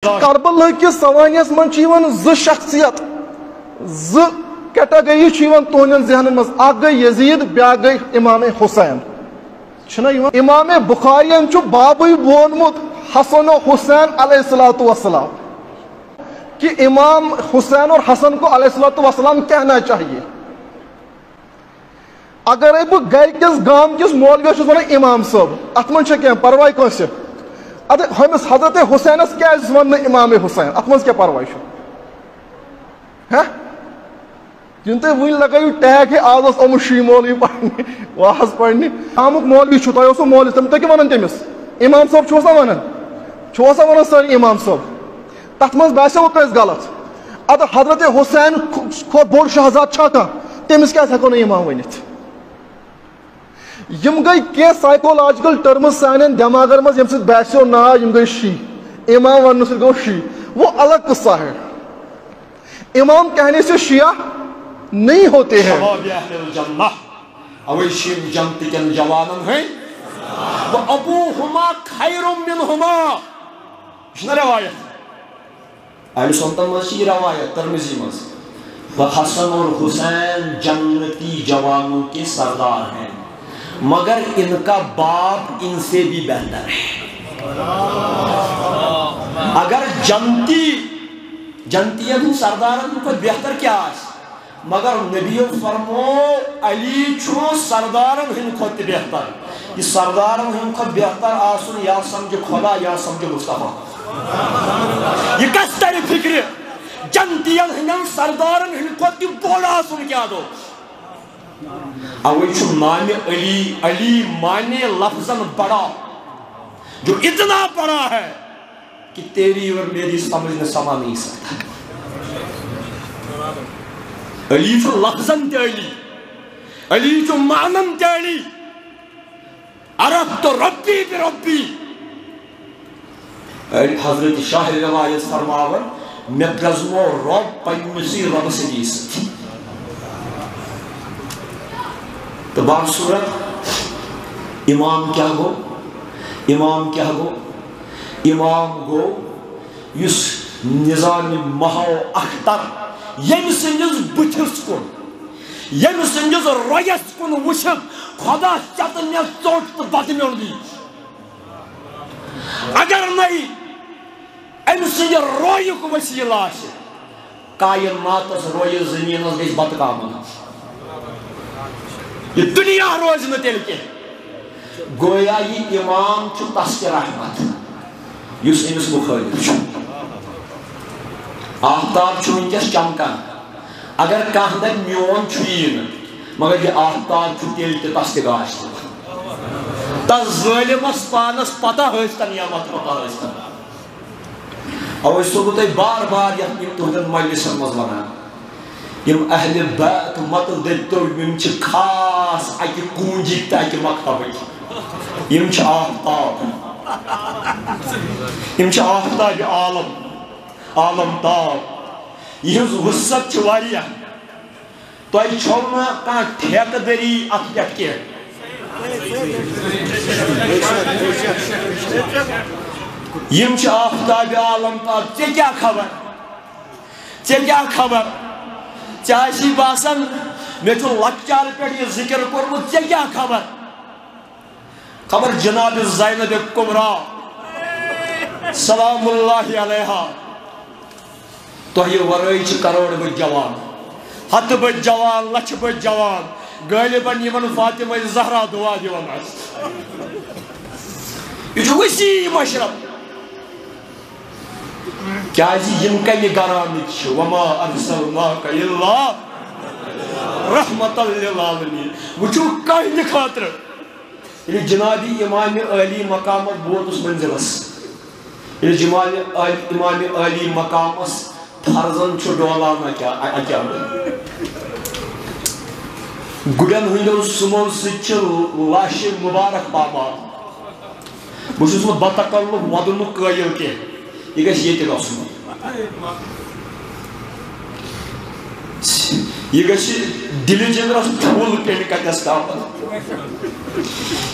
کربلا کس سوانیس من ز شخصیت ز کیٹاگری تہندین ذہنن مز اخ گئی یزید بیا گئی امام حسین امام بخاری بابی وونمت حسن و حسین علیہ الصلوۃ والسلام کہ امام حسین اور حسن کو علیہ الصلوۃ والسلام کہنا چاہیے. اگر بہ گھر کس گام کس مولویس ونان امام صاحب ات من کی پرواہ کنس ہمس حضرت حسینس کیاز ون امام حسین ات من کیا پرواہ ین تھی ون لگو ٹیگ ہے آز اس آمت شی مولوی پڑھنے واز پڑھنے آمک مولوی تہ اوسو مولوی تھی کیا ونان تمس امام صاحب چھوسا ونان ساری امام صاحب تر من باسو کس غلط اد حضرت حسین کھت بوڑ شہزاد چھا کھانا تمس کیا ہیکو نا امام ونت یم گئی کی سائیکولوجیکل ٹرمز سان دماغن مز یم سی باسو نا یم گئی شی امام ون سی گو شی وہ الگ قصہ ہے. امام کہنے سے شیعہ نہیں ہوتے ہیں. اہل سنت مزید روایت ترمذی مز حسن اور حسین جنتی جوانوں کے سردار ہیں مگر ان کا باپ ان سے بھی بہتر ہے. اگر جنتی سردارن کو بہتر کیا مگر نبی فرمو علی چھو سردارن ہن کھت بہتر. یہ سردارن ہن کھت بہتر آسن یا سمجھ خدا یا سمجھ مصطفیٰ. یہ کس طرح فکر جنتین ہن سردارن ہن کھت بوڑ آسن کیا دو اوی چھو نام علی معنی لفظاً بڑا جو اتنا بڑا ہے کہ تیری اور میری سمجھ میں سما نہیں سکتا. علی چھو لفظاً تے علی چھو معنی تے علی عرب تو ربی بربی. حضرت شاہ روایت فرماور میں گزمو رب پنسی رب سے جیست. تو بار صورت امام کیا گو امام گو یس نظام محو اختر یم سندس بتس کن یم سندس رویس کن وچھت خدا چتن میں ژوٹ تو بت میون دی. اگر نہیں ام سند رویک وسیلہ آسہ کائناتس روی زمینس گژھِ بت کامن یہ دنیا روز نہ تیل کی. گویا یہ امام چھو تس کے رحمت یس امس مخالف چھو. آفتاب چھو ونکس چمکان اگر کھانا دپ میون چھین مگر یہ آفتاب چھو تیل تہ تس تہ گاش تس ظالمس پانس پتہ ہستن یا مت پتہ ہستن. اوے سو تہ بار بار یہ تہندن مجلسن مز ونان یم اہل بیت مت دتو یم چھ خاص اکہ کونجی تہ اکہ مکتبک یم چھ آفتاب عالم تاب یہز وسط چھ واریاہ تہ چھو نا کانٛہہ ٹھیکہٕ دری اتھ پٮ۪ٹھ کینٛہہ. یم چھ آفتاب عالم تاب ژےٚ کیٛاہ خبر چاہیے باسان میں چھو لکچار پہ یہ ذکر کورمت ژےٚ کیٛاہ خبر جناب زینب کبریٰ سلام اللہ علیہا تہ ورٲے چھ کروڑ بد جوان ہتھ بد جوان لچھ بد جوان غالباً یمن فاطمہ زہرا دعا دِوان یہ چھ وسیع مشرب کیازِ یم کمہِ گرامٕکۍ چھِ وما ارسلناک الا رحمۃ للعالمین. وچھو کہنہِ خاطرٕ ییٚلہِ جناب امام عالی مقامس ووتُس منزلس ییٚلہِ امام عالی مقامس فرزن چھُ ڈولان اکیا گُرٮ۪ن ہٕنٛدیو سُمو سۭتۍ چھِ لاشہِ مُبارک پاپان. بہٕ چھُس نہٕ بتکلُف ودنُک قٲیِل کینٛہہ یہ گژھِ ییٚتہِ گژھُن یہ گژھِ دِلہِ جنٛدرس ٹھوٗل پیٚنہِ کتٮ۪س تامتھ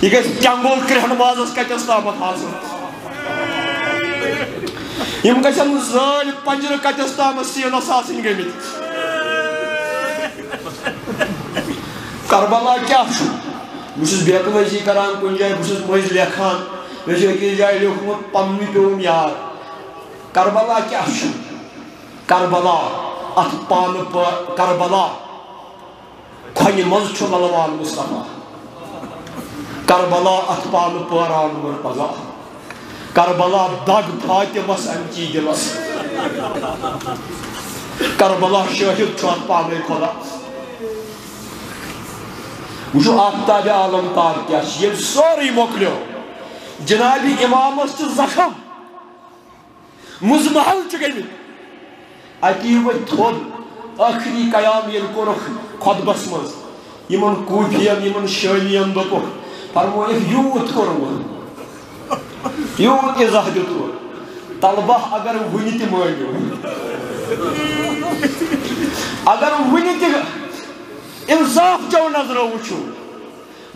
یہ گژھِ ٹٮ۪نٛگُل کرٛہن مازس کتٮ۪س تامتھ آسُن یم گژھن زٲلۍ پنجرٕ کتس تامَتھ سیٖنَس آسٕنۍ گٔمٕتۍ کربلا کیٛاہ چھُ بہٕ چھُس بیقوٲزی کران کُنہِ جایہِ بہٕ چھُس مٔنٛزۍ لیکھان مےٚ چھُ أکِس جایہِ لیوٗکھمُت پنٛنُے پیوٚوُم یاد کربلا کیٛاہ چھُ کربلا اتھ پانہٕ کربلا کھۄنہِ منٛز چھُ للوان مصطفیٰ کربلا اتھ پانہٕ پٲراون مرتضیٰ کربلا دگ فاطمس امچی دلس کربلا شٲہد چھُ اتھ پانے خدا وٕچھو آفتاب عالم تار کیٛاہ چھِ ییٚلہِ سورُے مۄکلیو جنابِ امامس چھِ زخم مُزمحل چھِ گٔمٕتۍ اَتہِ یِیِو وۄنۍ تھوٚد ٲخری قیام ییٚلہِ کوٚرُکھ خۄطبس منٛز یِمن کوٗفِین یِمن شٲلین دوٚپُکھ فرمویکھ یوٗت کوٚروٕ یوٗت عزت دِتوٕ طلبہ اگر وُنہِ تہِ مٲنِو اگر وُنہِ تہِ انصاف چو نظرو وٕچھو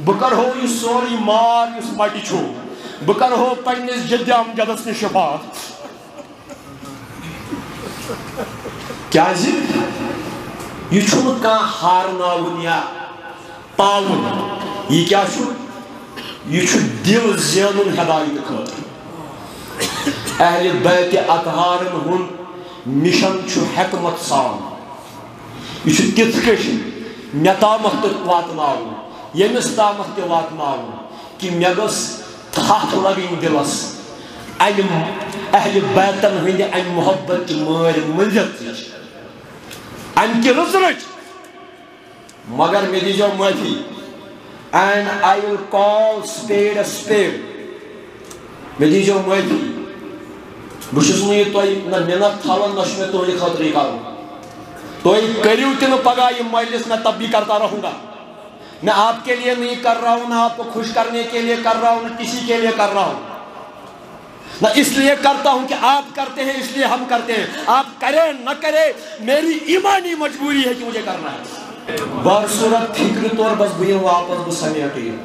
بہٕ کرہو یہِ سورُے مار یُس مٹہِ چھُ بہٕ کرہو پننِس جدِ امجدس نِش شفاعت کیازِ یہِ چھُنہٕ کانٛہہ ہارناوُن یا پاوُن یہِ کیٛاہ چھُ یہِ چھُ دِل زینُن ہدایتہٕ خٲطرٕ اہلِ بیتِ اطہارن ہُنٛد مِشن چھُ حکمت سان یہِ چھُ تِتھ کٔٹھۍ مےٚ تامتھ تہِ واتناوُن ییٚمِس تامتھ تہِ واتناوُن کہِ مےٚ گٔژھ تھپھ لگٕنۍ دِلس امہِ اہلِ بیتن ہٕنٛدِ امہِ محبت چہِ مٲرۍ مٔنٛزِتھ امہِ کہِ رٕژ رٕچ مگر مےٚ دیٖزیو معٲفی and I will call speed اے سپیڈ مےٚ دیٖزیو معٲفی بہٕ چھُس نہٕ یہِ تۄہہِ نہ مِنت تھاوان نہ چھُ مےٚ تُہنٛدِ خٲطرٕ یہِ کرُن تُہۍ کٔرِو تہِ نہٕ پگاہ یہِ مجلس میں تب بھی کرتا رہوں گا میں آپ کے لیے نہیں کر رہا ہوں نہ آپ کو خوش کرنے کے لیے کر رہا ہوں نہ کسی کے لیے کر رہا ہوں نہ اس لیے کرتا ہوں کہ آپ کرتے ہیں اس لیے ہم کرتے ہیں آپ کریں نہ کریں میری ایمانی مجبوری ہے کہ مجھے کرنا ہے بار صورت فکر طور بس بہٕ یِمہٕ واپس بہٕ سمیٹہٕ یہِ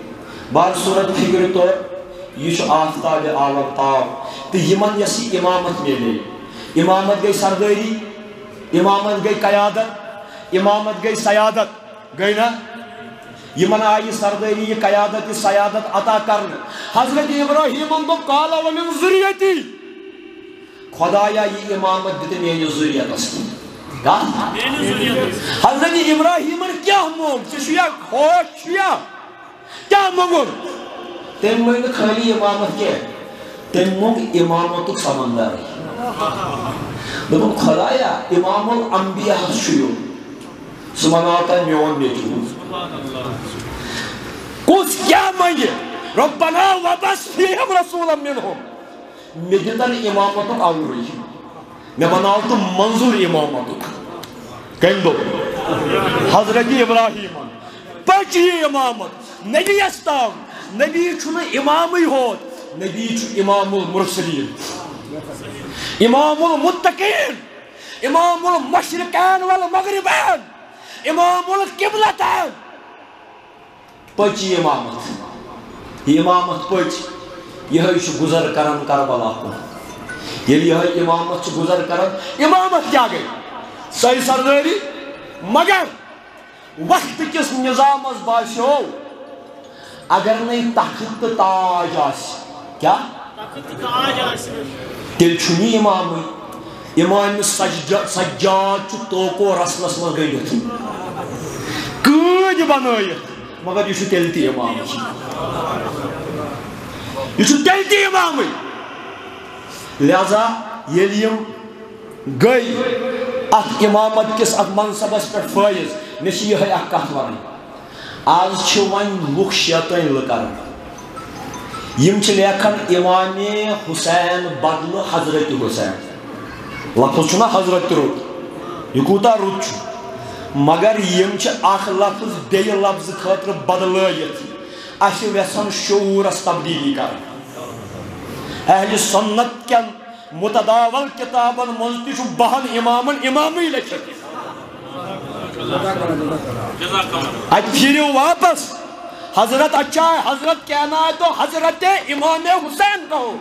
بار صورت فکر طور یہِ چھُ آفتابِ عالم تاب تہٕ یِمن یۄس یہِ امامت میلے امامت گٔے سردٲری امامت گئی قیادت امامت گئی سیادت گئی نا یمن آئی سرداری یہ قیادت یہ سیادت عطا کرنے حضرت ابراہیم دوٚپ قال ومن ذریتی خدایا یہ امامت دِتہٕ میٲنِس ذریتس حضرت ابراہیمن کیا موٚگ ژےٚ چھُیا خوش چھُیا کیا موٚگُن تٔمۍ موٚگ نہٕ خٲلی امامت کینٛہہ تٔمۍ موٚگ امامتُک سمندر دوٚپُن خدایا امام الانبیاء چھُ یُن سُہ بناو تۄہہِ میون نیٚچوٗ کُس کیٛاہ منگہِ ربنا وبعث فیہم رسولا منہم مےٚ دِتن امامتُک اورُے مےٚ بناو تہٕ منظوٗر امامتُک کٔمۍ دوٚپ حضرت ابراہیمن پٔچ یہِ امامت نبیَس تام نبی چھُنہٕ امامٕے ہوت نبی چھُ امام المرسلین امام المتقین امام المشرقین والمغربین امام القبلتین پٔچ یہِ امامت پٔچ یِہوٚے چھُ گُزر کران کربلا کُن ییٚلہِ یِہوٚے امامت چھُ گُزر کران امامت کیٛاہ گٔے سۄے سردٲری مگر وقتہٕ کِس نظامس باسیو اگر نَے تخت تہٕ تاج آسہِ کیٛاہ تیٚلہِ چھُنہٕ یہِ امامٕے امامِ سجاد چھُ توقو رسمس منٛز گٔنڈِتھ کۭتۍ بنٲیِتھ مگر یہِ چھُ تیٚلہِ تہِ امامٕے یہِ چھُ تیٚلہِ تہِ امامٕے لہذا ییٚلہِ یِم گٔے اتھ امامت کِس اتھ منصبس پٮ۪ٹھ فٲیض مےٚ چھِ یِہوٚے اکھ کتھ وَنٕنۍ آز چھِ وۄنۍ لُکھ شیطٲنۍ لُکن یم چھِ لیکھان امام حسین بدلہٕ حضرت حسین لفظ چھُنہ حضرت رُت یہِ کوٗتاہ رُت چھُ مگر یم چھِ اکھ لفظ بیٚیہِ لفظٕ خٲطرٕ بدلٲیِتھ اَسہِ ویژھان شعوٗرس تبدیٖلی کرٕنۍ اہلِ سُنت کٮ۪ن متداول کتابن منٛز تہِ چھُ 12 امامن امامٕے لیکھِتھ اتہِ پھیٖرِو واپس حضرت اچھا ہے حضرت کہنا ہے تو حضرت امام حسین کہو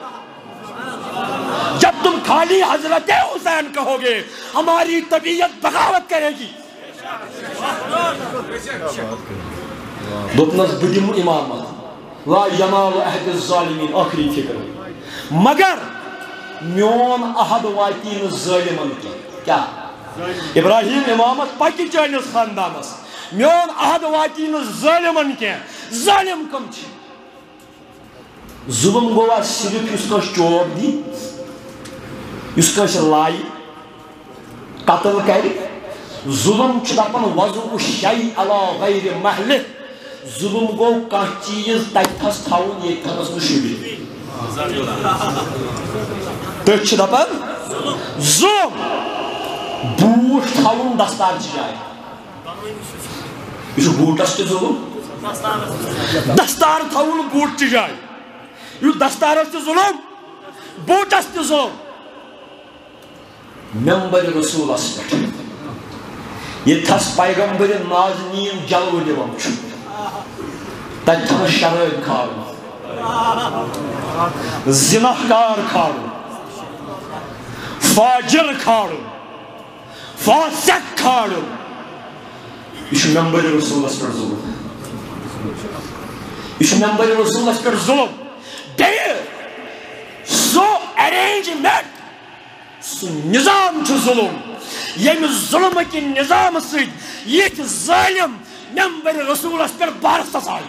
جب تم خالی حضرت حسین کہو گے ہماری طبیعت بغاوت کرے گی. دوپنس بدم امامت لا ینال عہد الظالمین آخری فکر مگر میون عہد واتی نہ ظالمن کیا ابراہیم امامت پکہ چانس خاندانس میون عہد واتی نہ ظالمن کی ظالم کم چھ ظلم گوا صرف اس کس چوب دی اس کس لائی قتل کر ظلم دپان وضع الشیء علی غیر محلہ ظلم گو کانٛہہ چیز تتھس تھاون یہ تھنس نہ شوبہِ تٔتھۍ دپان ظلم بوٗٹھ تھاون دستار چہِ جایہِ یہ بوٗٹس تہِ ظلم دستار تھاون بوٗٹھ چہِ جایہِ یہ دستارس تہِ ظلم بوٗٹس تہِ ظلم ممبر رسولس پٮ۪ٹھ یتھس پیغمبر نازنین جلوہ دِوان چھُ تتہِ تھنس شرٲبۍ کھالُن زِناہ کار کھالُن فاجر کھالُن فاسق کھالُن یہ چھُ ممبر رسولس پٮ۪ٹھ ظلم یہ چھُ ممبر رسولس پٮ۪ٹھ ظلم بیٚیہِ سُہ ارینجمنٹ سُہ نظام چھُ ظلم ییٚمہِ ظلمہٕ کہِ نظام سۭتۍ یِتھۍ ظٲلم ممبر رسولس پٮ۪ٹھ بارسس آیہِ